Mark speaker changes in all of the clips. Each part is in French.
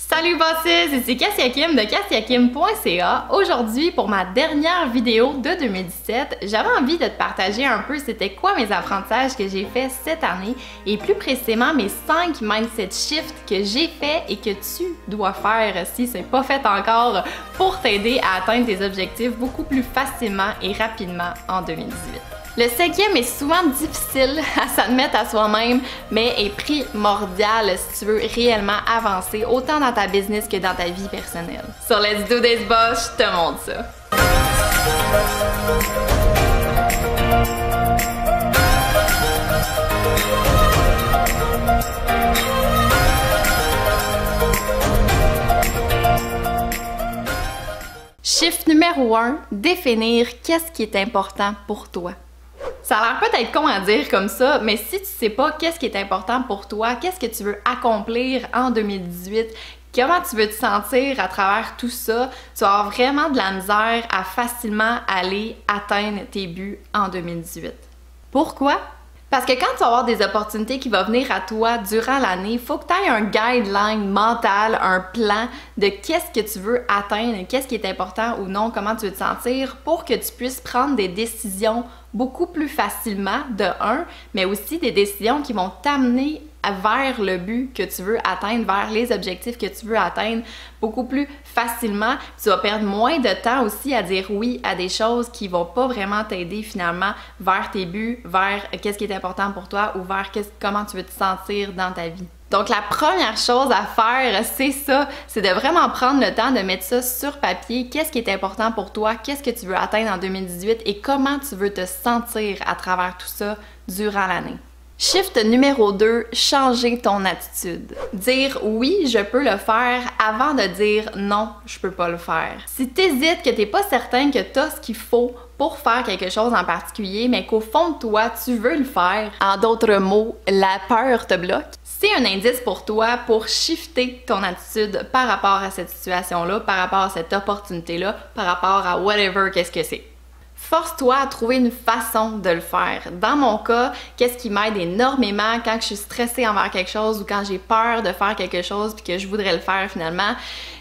Speaker 1: Salut bosses, ici Cassia Kim de cassiakim.ca. Aujourd'hui, pour ma dernière vidéo de 2017, j'avais envie de te partager un peu c'était quoi mes apprentissages que j'ai fait cette année et plus précisément mes 5 mindset shifts que j'ai fait et que tu dois faire si c'est pas fait encore pour t'aider à atteindre tes objectifs beaucoup plus facilement et rapidement en 2018. Le 5e est souvent difficile à s'admettre à soi-même, mais est primordial si tu veux réellement avancer autant dans ta business que dans ta vie personnelle. So let's do this boss, je te montre ça. Shift numéro 1, définir qu'est-ce qui est important pour toi. Ça a l'air peut-être con à dire comme ça, mais si tu sais pas qu'est-ce qui est important pour toi, qu'est-ce que tu veux accomplir en 2018, comment tu veux te sentir à travers tout ça, tu vas avoir vraiment de la misère à facilement aller atteindre tes buts en 2018. Pourquoi? Parce que quand tu vas avoir des opportunités qui vont venir à toi durant l'année, il faut que tu aies un guideline mental, un plan de qu'est-ce que tu veux atteindre, qu'est-ce qui est important ou non, comment tu veux te sentir pour que tu puisses prendre des décisions beaucoup plus facilement, de un, mais aussi des décisions qui vont t'amener vers le but que tu veux atteindre, vers les objectifs que tu veux atteindre beaucoup plus facilement. Tu vas perdre moins de temps aussi à dire oui à des choses qui vont pas vraiment t'aider finalement vers tes buts, vers qu'est-ce qui est important pour toi ou vers comment tu veux te sentir dans ta vie. Donc la première chose à faire, c'est ça, c'est de vraiment prendre le temps de mettre ça sur papier, qu'est-ce qui est important pour toi, qu'est-ce que tu veux atteindre en 2018 et comment tu veux te sentir à travers tout ça durant l'année. Shift numéro 2, changer ton attitude. Dire oui, je peux le faire avant de dire non, je peux pas le faire. Si t'hésites, que t'es pas certain que t'as ce qu'il faut pour faire quelque chose en particulier, mais qu'au fond de toi, tu veux le faire, en d'autres mots, la peur te bloque, c'est un indice pour toi pour shifter ton attitude par rapport à cette situation-là, par rapport à cette opportunité-là, par rapport à whatever, qu'est-ce que c'est. Force-toi à trouver une façon de le faire. Dans mon cas, qu'est-ce qui m'aide énormément quand je suis stressée envers quelque chose ou quand j'ai peur de faire quelque chose puis que je voudrais le faire finalement,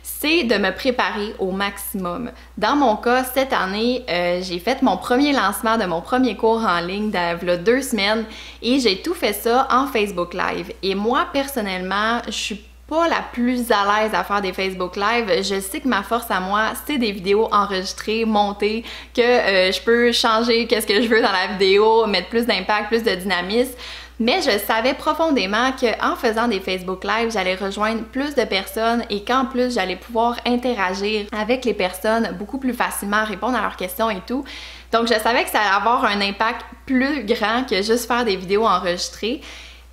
Speaker 1: c'est de me préparer au maximum. Dans mon cas, cette année, j'ai fait mon premier lancement de mon premier cours en ligne il y a 2 semaines et j'ai tout fait ça en Facebook Live. Et moi, personnellement, je suis pas la plus à l'aise à faire des Facebook Live. Je sais que ma force à moi, c'est des vidéos enregistrées, montées, que je peux changer qu'est-ce que je veux dans la vidéo, mettre plus d'impact, plus de dynamisme. Mais je savais profondément qu'en faisant des Facebook Live, j'allais rejoindre plus de personnes et qu'en plus, j'allais pouvoir interagir avec les personnes beaucoup plus facilement, répondre à leurs questions et tout. Donc, je savais que ça allait avoir un impact plus grand que juste faire des vidéos enregistrées.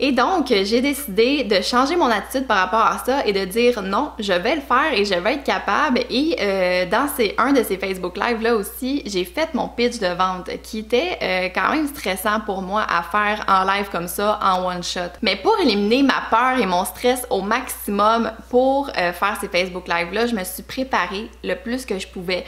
Speaker 1: Et donc, j'ai décidé de changer mon attitude par rapport à ça et de dire non, je vais le faire et je vais être capable. Et dans un de ces Facebook Live-là aussi, j'ai fait mon pitch de vente qui était quand même stressant pour moi à faire en live comme ça, en one shot. Mais pour éliminer ma peur et mon stress au maximum pour faire ces Facebook Live-là, je me suis préparée le plus que je pouvais.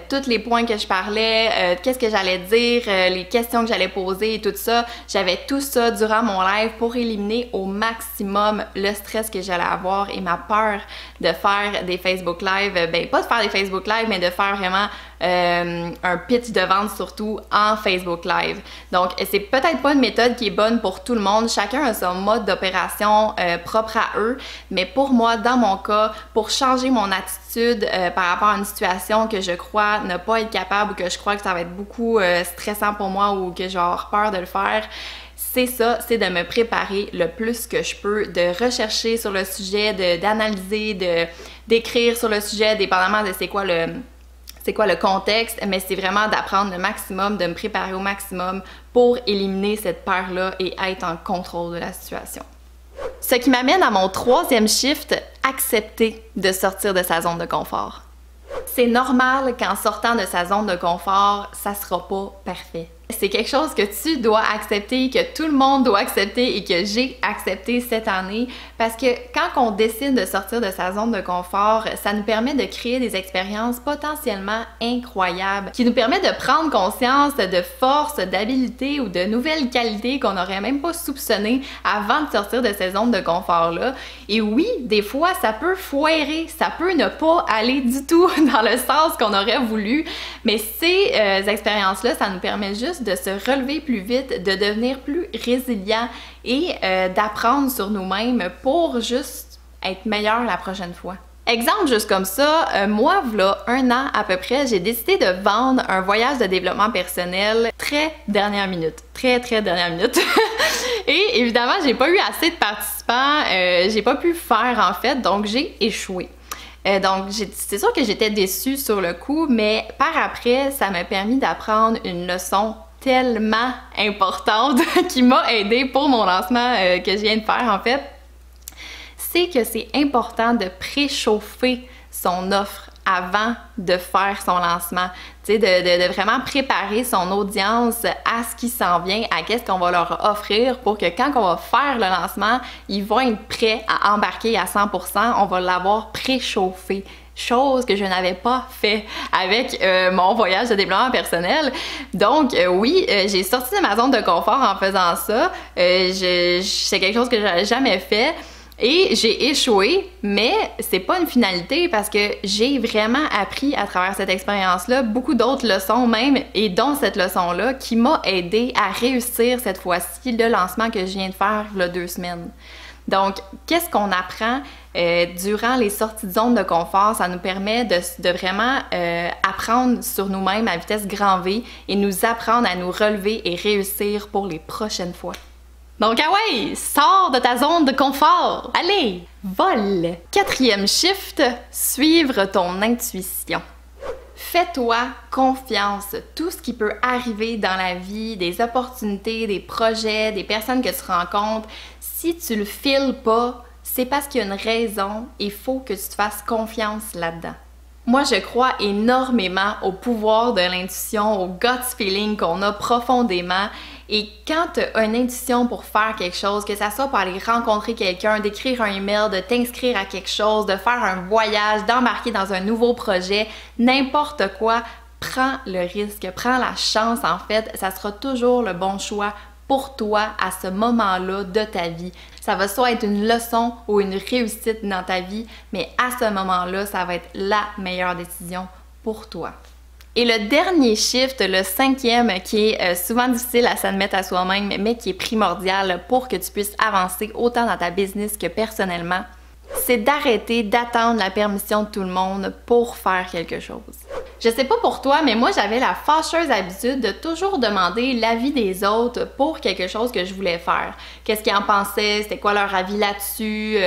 Speaker 1: Tous les points que je parlais, qu'est-ce que j'allais dire, les questions que j'allais poser et tout ça, j'avais tout ça durant mon live pour éliminer au maximum le stress que j'allais avoir et ma peur de faire des Facebook Live, ben pas de faire des Facebook Live, mais de faire vraiment un pitch de vente surtout en Facebook Live. Donc c'est peut-être pas une méthode qui est bonne pour tout le monde, chacun a son mode d'opération propre à eux, mais pour moi, dans mon cas, pour changer mon attitude par rapport à une situation que je crois ne pas être capable ou que je crois que ça va être beaucoup stressant pour moi ou que je vais avoir peur de le faire, c'est ça, c'est de me préparer le plus que je peux, de rechercher sur le sujet, d'analyser, d'écrire sur le sujet, dépendamment de c'est quoi le contexte, mais c'est vraiment d'apprendre le maximum, de me préparer au maximum pour éliminer cette peur-là et être en contrôle de la situation. Ce qui m'amène à mon 3e shift, accepter de sortir de sa zone de confort. C'est normal qu'en sortant de sa zone de confort, ça sera pas parfait. c'est quelque chose que tu dois accepter, que tout le monde doit accepter et que j'ai accepté cette année parce que quand on décide de sortir de sa zone de confort, ça nous permet de créer des expériences potentiellement incroyables qui nous permettent de prendre conscience de forces, d'habilités ou de nouvelles qualités qu'on n'aurait même pas soupçonnées avant de sortir de ces zones de confort-là. Et oui, des fois, ça peut foirer, ça peut ne pas aller du tout dans le sens qu'on aurait voulu, mais ces expériences-là, ça nous permet juste de se relever plus vite, de devenir plus résilient et d'apprendre sur nous-mêmes pour juste être meilleur la prochaine fois. Exemple juste comme ça, moi, v'là 1 an à peu près, j'ai décidé de vendre un voyage de développement personnel très dernière minute. Très dernière minute. Et évidemment, j'ai pas eu assez de participants, j'ai pas pu faire en fait, donc j'ai échoué. Donc, c'est sûr que j'étais déçue sur le coup, mais par après, ça m'a permis d'apprendre une leçon tellement importante qui m'a aidée pour mon lancement que je viens de faire en fait. C'est que c'est important de préchauffer son offre avant de faire son lancement. Tu sais, de vraiment préparer son audience à ce qui s'en vient, à qu'est-ce qu'on va leur offrir pour que quand on va faire le lancement, ils vont être prêts à embarquer à 100%, on va l'avoir préchauffé. Chose que je n'avais pas fait avec mon voyage de développement personnel. Donc oui, j'ai sorti de ma zone de confort en faisant ça. C'est quelque chose que j'avais jamais fait. Et j'ai échoué, mais c'est pas une finalité parce que j'ai vraiment appris à travers cette expérience-là beaucoup d'autres leçons même, et dont cette leçon-là qui m'a aidé à réussir cette fois-ci le lancement que je viens de faire il y a 2 semaines. Donc, qu'est-ce qu'on apprend durant les sorties de zone de confort? Ça nous permet de vraiment apprendre sur nous-mêmes à vitesse grand V et nous apprendre à nous relever et réussir pour les prochaines fois. Donc, ah ouais, sors de ta zone de confort! Allez, vole! 4e shift, suivre ton intuition. Fais-toi confiance. Tout ce qui peut arriver dans la vie, des opportunités, des projets, des personnes que tu rencontres, si tu le files pas, c'est parce qu'il y a une raison et il faut que tu te fasses confiance là-dedans. Moi, je crois énormément au pouvoir de l'intuition, au gut feeling qu'on a profondément. Et quand tu as une intuition pour faire quelque chose, que ça soit pour aller rencontrer quelqu'un, d'écrire un email, de t'inscrire à quelque chose, de faire un voyage, d'embarquer dans un nouveau projet, n'importe quoi, prends le risque, prends la chance en fait, ça sera toujours le bon choix pour toi à ce moment-là de ta vie. Ça va soit être une leçon ou une réussite dans ta vie, mais à ce moment-là, ça va être la meilleure décision pour toi. Et le dernier shift, le 5e, qui est souvent difficile à s'admettre à soi-même, mais qui est primordial pour que tu puisses avancer autant dans ta business que personnellement, c'est d'arrêter d'attendre la permission de tout le monde pour faire quelque chose. Je sais pas pour toi, mais moi j'avais la fâcheuse habitude de toujours demander l'avis des autres pour quelque chose que je voulais faire. Qu'est-ce qu'ils en pensaient, c'était quoi leur avis là-dessus,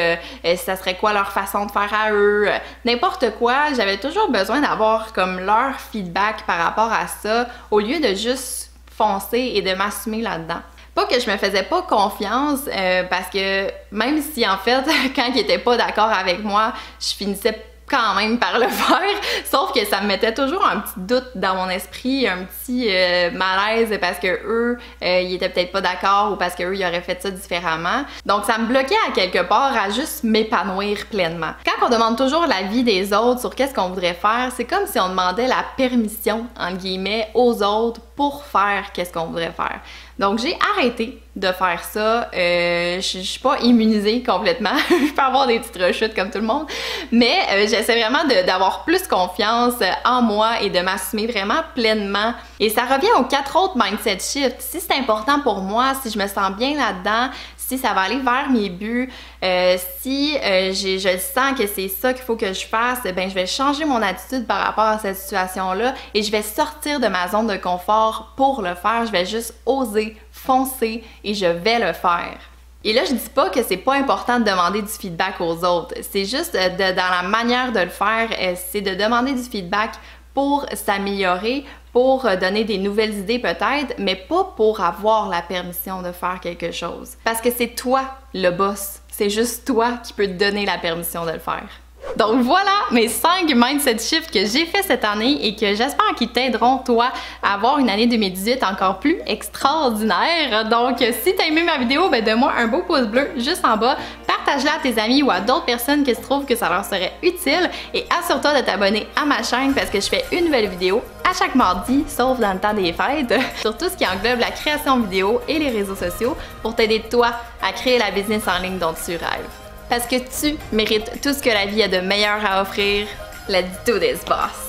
Speaker 1: ça serait quoi leur façon de faire à eux, n'importe quoi. J'avais toujours besoin d'avoir comme leur feedback par rapport à ça, au lieu de juste foncer et de m'assumer là-dedans. Pas que je me faisais pas confiance, parce que même si en fait, quand ils étaient pas d'accord avec moi, je finissais quand même par le faire, sauf que ça me mettait toujours un petit doute dans mon esprit, un petit malaise parce que eux, ils étaient peut-être pas d'accord ou parce que eux, ils auraient fait ça différemment. Donc ça me bloquait à quelque part à juste m'épanouir pleinement. Quand on demande toujours l'avis des autres sur qu'est-ce qu'on voudrait faire, c'est comme si on demandait la permission, entre guillemets, aux autres pour faire qu'est-ce qu'on voudrait faire. Donc j'ai arrêté de faire ça. Je suis pas immunisée complètement. Je peux avoir des petites rechutes comme tout le monde, mais j'essaie vraiment d'avoir plus confiance en moi et de m'assumer vraiment pleinement. Et ça revient aux 4 autres mindset shifts. Si c'est important pour moi, si je me sens bien là-dedans, si ça va aller vers mes buts, si je sens que c'est ça qu'il faut que je fasse, ben je vais changer mon attitude par rapport à cette situation-là et je vais sortir de ma zone de confort pour le faire. Je vais juste oser, foncer et je vais le faire. Et là, je dis pas que c'est pas important de demander du feedback aux autres. C'est juste dans la manière de le faire, c'est de demander du feedback pour s'améliorer, pour donner des nouvelles idées peut-être, mais pas pour avoir la permission de faire quelque chose. Parce que c'est toi le boss. C'est juste toi qui peux te donner la permission de le faire. Donc voilà mes 5 mindset shifts que j'ai fait cette année et que j'espère qu'ils t'aideront toi à avoir une année 2018 encore plus extraordinaire. Donc si t'as aimé ma vidéo, ben donne-moi un beau pouce bleu juste en bas, partage-la à tes amis ou à d'autres personnes que tu trouves que ça leur serait utile et assure-toi de t'abonner à ma chaîne parce que je fais une nouvelle vidéo à chaque mardi, sauf dans le temps des fêtes, sur tout ce qui englobe la création vidéo et les réseaux sociaux pour t'aider toi à créer la business en ligne dont tu rêves. Parce que tu mérites tout ce que la vie a de meilleur à offrir. Let's do this, boss!